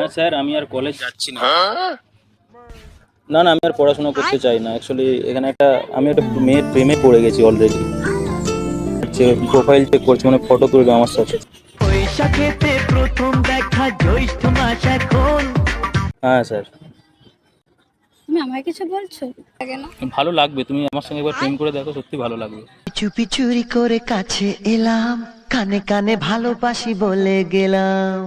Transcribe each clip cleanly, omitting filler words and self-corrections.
হ্যাঁ স্যার, আমি আর কলেজ যাচ্ছি না। না, আমি আর পড়াশোনা করতে চাই না। অ্যাকচুয়ালি এখানে আমি একটা মেয়ের প্রেমে পড়ে গেছি অলরেডি। হচ্ছে প্রোফাইল চেক করছে, মানে ফটো তুলবে আমার সাথে। বৈশাখেতে প্রথম দেখা, জ্যৈষ্ঠ মাস এখন। হ্যাঁ স্যার। তুমি আমায় কিছু বলছো? লাগে না। ভালো লাগবে, তুমি আমার সঙ্গে একবার প্রেম করে দেখো, সত্যি ভালো লাগবে। চুপি চুরি করে কাছে এলাম, কানে কানে ভালোবাসি বলে গেলাম।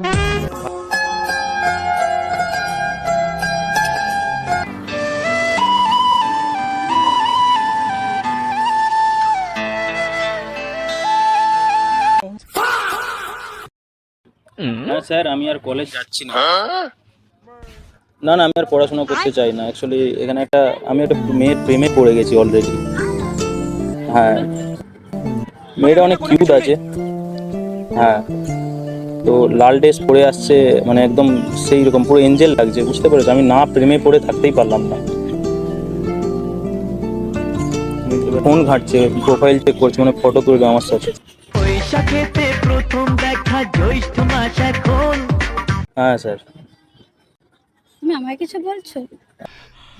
হ্যাঁ স্যার, আমি আর কলেজ যাচ্ছি না। আমি আর পড়াশোনা করতে চাই না। অ্যাকচুয়ালি এখানে আমি একটা মেয়ের প্রেমে পড়ে গেছি অলরেডি। হ্যাঁ, মেয়েটা অনেক কিউট আছে। হ্যাঁ, তো লাল ড্রেস পরে আসছে, মানে একদম সেই রকম পুরো এঞ্জেল লাগছে, বুঝতে পেরেছো? আমি না প্রেমে পড়ে থাকতেই পারলাম না। ফোন ঘাঁটছে, প্রোফাইল চেক করছে, মানে ফটো তুলবে আমার সাথে। বৈশাখেতে প্রথম দেখা, জ্যৈষ্ঠ মাস এখন। হ্যাঁ স্যার। তুমি আমায় কিছু বলছো?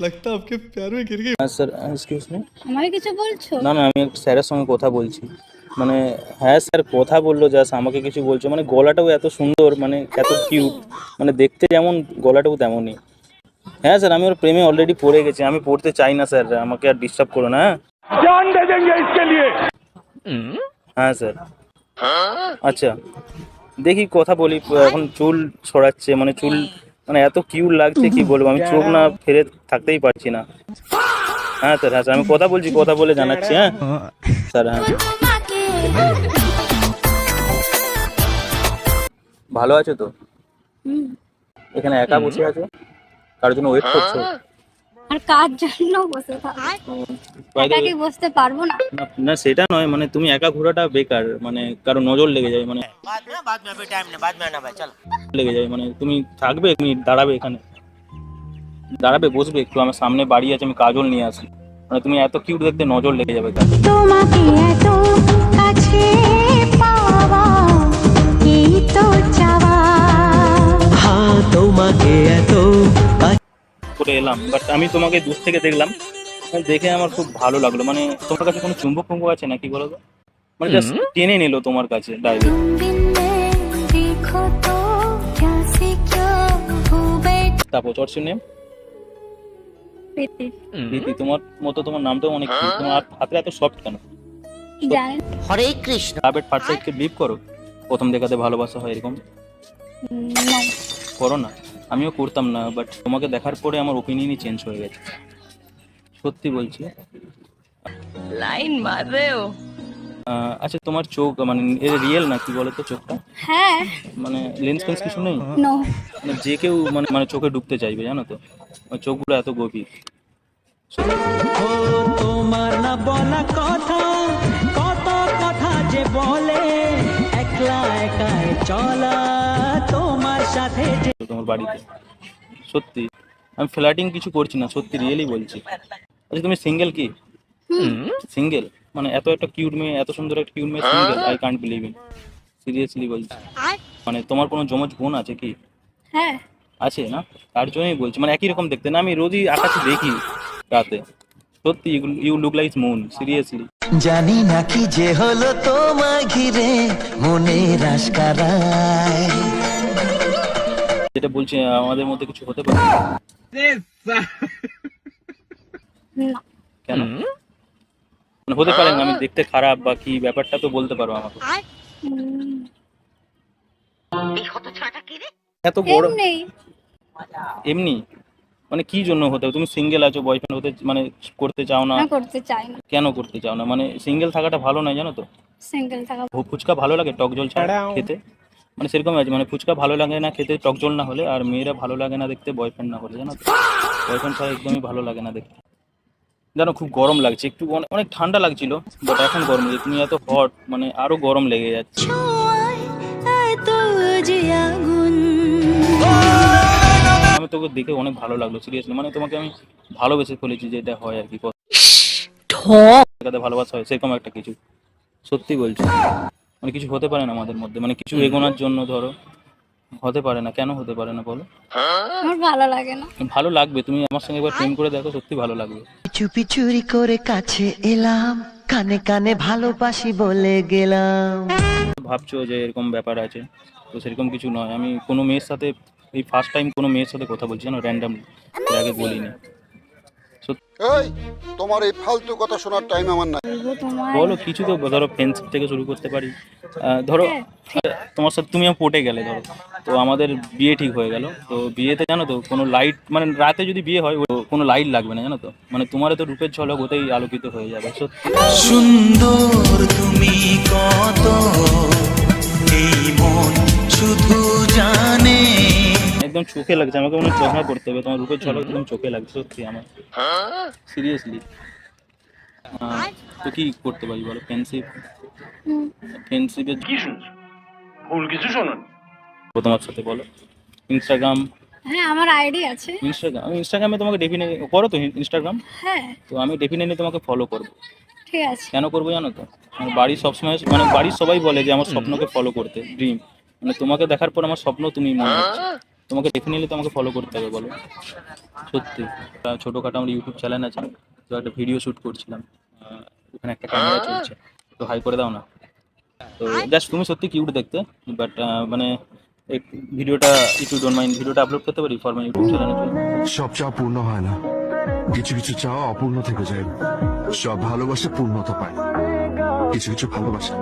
लगता है आपके प्यार में गिर गई। হ্যাঁ স্যার, এক্সকিউজ মি। আমায় কিছু বলছো? না, আমি একটা স্যারের সঙ্গে কথা বলছি। মানে হ্যাঁ স্যার, কথা বললো, জাস্ট আমাকে কিছু বলছো, মানে গলাটাও এত সুন্দর, মানে এত কিউট, মানে দেখতে যেমন গলাটাও তেমনই। হ্যাঁ স্যার, আমি ওর প্রেমে অলরেডি পড়ে গেছি। আমি পড়তে চাই না স্যার, আমাকে আর ডিস্টার্ব করো না। জান দে দেंगे इसके लिए। হ্যাঁ স্যার। আচ্ছা, দেখি কথা বলি। এখন চুল ছড়াচ্ছে, মানে চুল মানে এত কিউট লাগছে, কি বলবো, আমি চোখ না ফেলে থাকতেই পারছি না। হ্যাঁ স্যার, আমি কথা বলছি, কথা বলে জানাচ্ছি। হ্যাঁ স্যার। হ্যাঁ, ভালো আছো তো? হুম। এখানে একা বসে আছো, কারোর জন্য ওয়েট করছো? আর কার জন্য বসে থাকো? একা কি বসতে পারবো না? না সেটা নয়, মানে তুমি একা ঘোরাটা বেকার, মানে কারো নজর লেগে যায়, মানে লেগে যায়, মানে তুমি থাকবে, তুমি দাঁড়াবে এখানে, দাঁড়াবে, বসবে একটু। আমার সামনে বাড়ি আছে, আমি কাজল নিয়ে আসি, মানে তুমি এত কিউট দেখতে, নজর লেগে যাবে। তোমাকে এত কাছে পাওয়া এই তো চাওয়া। হ্যাঁ, তোমাকে এত করে এলাম, বাট আমি তোমাকে দূর থেকে দেখলাম, দেখে আমার খুব ভালো লাগলো। মানে তোমার কাছে কোনো চুম্বক টুম্বক আছে নাকি বলো তো? মানে জাস্ট টেনে নিল তোমার কাছে ডাইরেক্ট। तुम बिन मैं देखो तो क्या से क्या हो बैठा। তারপর হোয়াটস ইউর নেম? প্রীতি। প্রীতি, তোমার মতো তোমার নামটাও অনেক cute। তোমার হাতটা এত সফট কেন? জানেন? হরে কৃষ্ণ। লাভ এট ফার্স্ট সাইটকে বিলিভ করো? প্রথম দেখাতে ভালোবাসা হয় এরকম? না। করো না। আমিও করতাম না, বাট তোমাকে দেখার পরে আমার ওপিনিয়নই চেঞ্জ হয়ে গেছে, সত্যি বলছি। লাইন মার রে ও। আচ্ছা, তোমার চোখ মানে রিয়েল না, কি বলো তো চোখটা? হ্যাঁ। মানে লেন্স ফেন্স কিছু নেই? নো। মানে যে কেউ মানে চোখে ডুবতে চাইবে, জানো তো, মানে চোখগুলো এত গভীর। ও তোমার না বলা কথা, কত কথা যে বলে, একলা একাই চলা তোমার সাথে যে। তোমার বাড়িতে সত্যি, আমি ফ্ল্যাটিং কিছু করছি না, সত্যি রিয়েলি বলছি। আচ্ছা, তুমি সিঙ্গেল কি? সিঙ্গেল? মানে এত একটা কিউট মেয়ে, এত সুন্দর একটা কিউট মেয়ে single? I can't believe in, seriously বলছি। মানে তোমার কোনো জমজ বোন আছে কি? হ্যাঁ। আছে না? তার জন্যই বলছি, মানে একই রকম দেখতে না, আমি রোজই আকাশে দেখি রাতে, সত্যি you look like moon, seriously. জানি না কি যে হলো তোমায় ঘিরে, মনে রাস কারায়। যেটা বলছি, আমাদের মধ্যে কিছু হতে পারে? না। কেন? মানে হতে পারে না, আমি দেখতে খারাপ বা কি ব্যাপারটা তো বলতে পারো আমাকে। উম, এত বড় এমনি। এমনি? মানে কি জন্য হতে হবে? তুমি সিঙ্গেল আছো, বয়ফ্রেন্ড হতে মানে করতে চাও না? না, করতে চাই না। কেন করতে চাও না? মানে সিঙ্গেল থাকাটা ভালো নয়, জানো তো? সিঙ্গেল থাকা। ফুচকা ভালো লাগে টক জল ছাড়া খেতে? মানে সেরকম আছে, মানে ফুচকা ভালো লাগে না খেতে টক জল না হলে, আর মেয়েরা ভালো লাগে না দেখতে বয়ফ্রেন্ড না হলে, জানো তো? বয়ফ্রেন্ড ছাড়া একদমই ভালো লাগে না দেখতে। জানো, খুব গরম লাগছে, একটু অনেক ঠান্ডা লাগছিল, বাট এখন গরম লাগে। তুমি এত হট, মানে আরো গরম লেগে যাচ্ছে। ছোঁয়ায় এত যে আগুন। আমি তোকে দেখে অনেক ভালো লাগলো, সিরিয়াসলি, মানে তোমাকে আমি ভালোবেসে ফেলেছি, যেটা হয় আর কি, দেখাতে ভালোবাসা হয় সেরকম একটা কিছু, সত্যি বলছি। মানে কিছু হতে পারে না আমাদের মধ্যে, মানে কিছু এগোনোর জন্য ধরো, হতে পারে না, কেন হতে পারে না বলো? আমার ভালো লাগে না। ভালো লাগবে, তুমি আমার সঙ্গে একবার প্রেম করে দেখো, সত্যি ভালো লাগবে। চুপি চুরি করে কাছে এলাম, কানে কানে ভালোবাসি বলে গেলাম। ভাবছো যে এরকম ব্যাপার আছে, তো সেরকম কিছু নয়। আমি কোনো মেয়ের সাথে এই ফার্স্ট টাইম কোনো মেয়ের সাথে কথা বলছি জানো, র্যান্ডাম, এর আগে বলিনি। এই তোমার এই ফালতু কথা শোনার টাইম আমার নাই। বলবো তোমার বলো কিছু তো, ধরো ফ্রেন্ডশিপ থেকে শুরু করতে পারি। ধরো তোমার সাথে তুমি পটে গেলে, ধরো তো আমাদের বিয়ে ঠিক হয়ে গেল, তো বিয়েতে জানো তো কোনো লাইট, মানে রাতে যদি বিয়ে হয় কোনো লাইট লাগবে না জানো তো, মানে তোমার তো রূপের ঝলক ওতেই আলোকিত হয়ে যাবে। সত্যি সুন্দর তুমি কত, এই মন শুধু জানে। একদম চোখে লাগছে, আমাকে মনে হয় চশমা পড়তে হবে, তোমার রূপের ঝলক একদম চোখে লাগছে সত্যি আমার, সিরিয়াসলি। তো কি করতে পারি বলো? ফ্রেন্ডশিপের কি শুনছো? ভুল কিছু শোনো তোমার সাথে, বলো। ইনস্টাগ্রাম, হ্যাঁ আমার আইডি আছে। ইনস্টাগ্রামে তোমাকে ডেফিনেটলি করো তো ইনস্টাগ্রাম, হ্যাঁ তো আমি ডেফিনেটলি তোমাকে ফলো করবো। ঠিক আছে। কেন করবো জানো তো? আমার বাড়ির সবসময়, মানে বাড়ির সবাই বলে যে আমার স্বপ্নকে ফলো করতে, ড্রিম, মানে তোমাকে দেখার পর আমার স্বপ্ন তুমি মনে হচ্ছে, তোমাকে ডেফিনেটলি তোমাকে ফলো করতে হবে বলো। সত্যি ছোটোখাটো আমার ইউটিউব চ্যানেল আছে, তো একটা ভিডিও শ্যুট করছিলাম, ওখানে একটা ক্যামেরা চলছে, তো হাই করে দাও না। তো জাস্ট তুমি সত্যি কিউট দেখতে, বাট মানে এই ভিডিওটা, ইফ ইউ ডোন্ট মাইন্ড, ভিডিওটা আপলোড করতে পারি ফর মাই ইউটিউব চ্যানেলে? সব চাওয়া পূর্ণ হয় না, কিছু কিছু চাওয়া অপূর্ণ থেকে যায়। সব ভালোবাসা পূর্ণতা পায়, কিছু কিছু ভালোবাসা